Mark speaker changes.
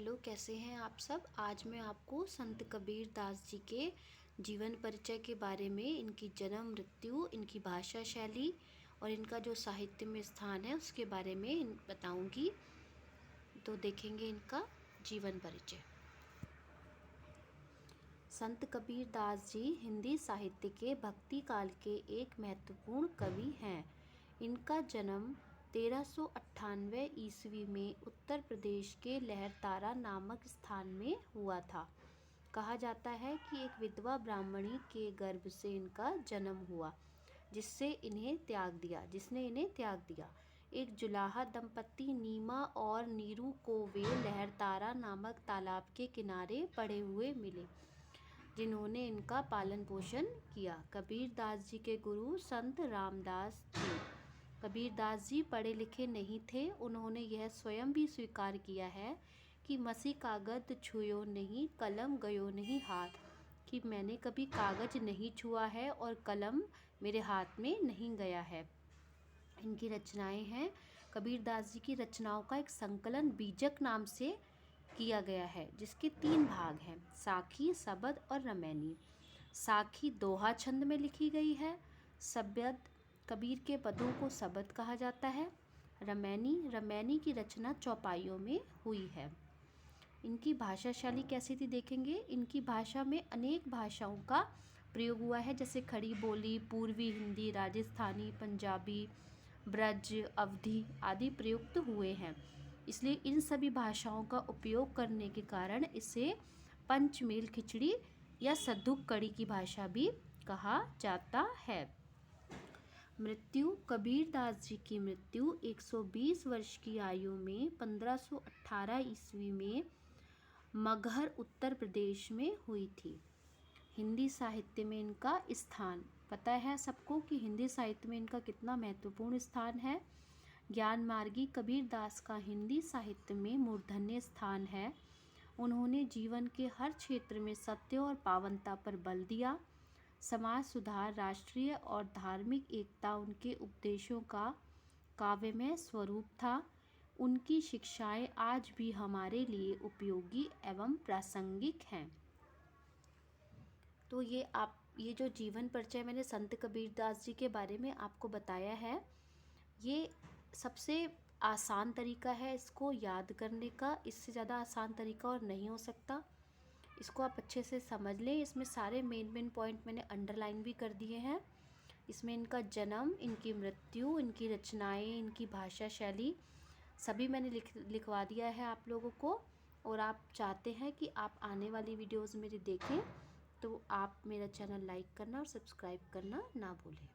Speaker 1: Hello, कैसे हैं आप सब। आज मैं आपको संत कबीर दास जी के जीवन परिचय के बारे में, इनकी जन्म मृत्यु, इनकी भाषा शैली और इनका जो साहित्य में स्थान है उसके बारे में बताऊंगी। तो देखेंगे इनका जीवन परिचय। संत कबीर दास जी हिंदी साहित्य के भक्ति काल के एक महत्वपूर्ण कवि हैं। इनका जन्म 1398 ईस्वी में उत्तर प्रदेश के लहरतारा नामक स्थान में हुआ था। कहा जाता है कि एक विधवा ब्राह्मणी के गर्भ से इनका जन्म हुआ, जिसने इन्हें त्याग दिया। एक जुलाहा दंपत्ति नीमा और नीरू को वे लहरतारा नामक तालाब के किनारे पड़े हुए मिले, जिन्होंने इनका पालन पोषण किया। कबीर दास जी के गुरु संत रामदास थे। कबीर दास जी पढ़े लिखे नहीं थे। उन्होंने यह स्वयं भी स्वीकार किया है कि मसी कागज छुयो नहीं, कलम गयो नहीं हाथ, कि मैंने कभी कागज नहीं छुआ है और कलम मेरे हाथ में नहीं गया है। इनकी रचनाएं हैं। कबीर दास जी की रचनाओं का एक संकलन बीजक नाम से किया गया है, जिसके 3 भाग हैं, साखी, सबद और रमैनी। साखी दोहा छंद में लिखी गई है। सबद कबीर के पदों को सबद कहा जाता है। रमैनी की रचना चौपाइयों में हुई है। इनकी भाषा शैली कैसी थी देखेंगे। इनकी भाषा में अनेक भाषाओं का प्रयोग हुआ है, जैसे खड़ी बोली, पूर्वी हिंदी, राजस्थानी, पंजाबी, ब्रज, अवधी आदि प्रयुक्त हुए हैं। इसलिए इन सभी भाषाओं का उपयोग करने के कारण इसे पंचमेल खिचड़ी या सद्दुक कड़ी की भाषा भी कहा जाता है। मृत्यु। कबीर दास जी की मृत्यु 120 वर्ष की आयु में 1518 ईस्वी में मगहर उत्तर प्रदेश में हुई थी। हिंदी साहित्य में इनका स्थान पता है सबको कि हिंदी साहित्य में इनका कितना महत्वपूर्ण स्थान है। ज्ञान मार्गी कबीर दास का हिंदी साहित्य में मूर्धन्य स्थान है। उन्होंने जीवन के हर क्षेत्र में सत्य और पावनता पर बल दिया। समाज सुधार, राष्ट्रीय और धार्मिक एकता उनके उपदेशों का काव्यमय स्वरूप था। उनकी शिक्षाएं आज भी हमारे लिए उपयोगी एवं प्रासंगिक हैं। तो ये जो जीवन परिचय मैंने संत कबीर दास जी के बारे में आपको बताया है, ये सबसे आसान तरीका है इसको याद करने का। इससे ज़्यादा आसान तरीका और नहीं हो सकता। इसको आप अच्छे से समझ लें। इसमें सारे मेन पॉइंट मैंने अंडरलाइन भी कर दिए हैं। इसमें इनका जन्म, इनकी मृत्यु, इनकी रचनाएं, इनकी भाषा शैली सभी मैंने लिखवा दिया है आप लोगों को। और आप चाहते हैं कि आप आने वाली वीडियोज़ मेरी देखें, तो आप मेरा चैनल लाइक करना और सब्सक्राइब करना ना भूलें।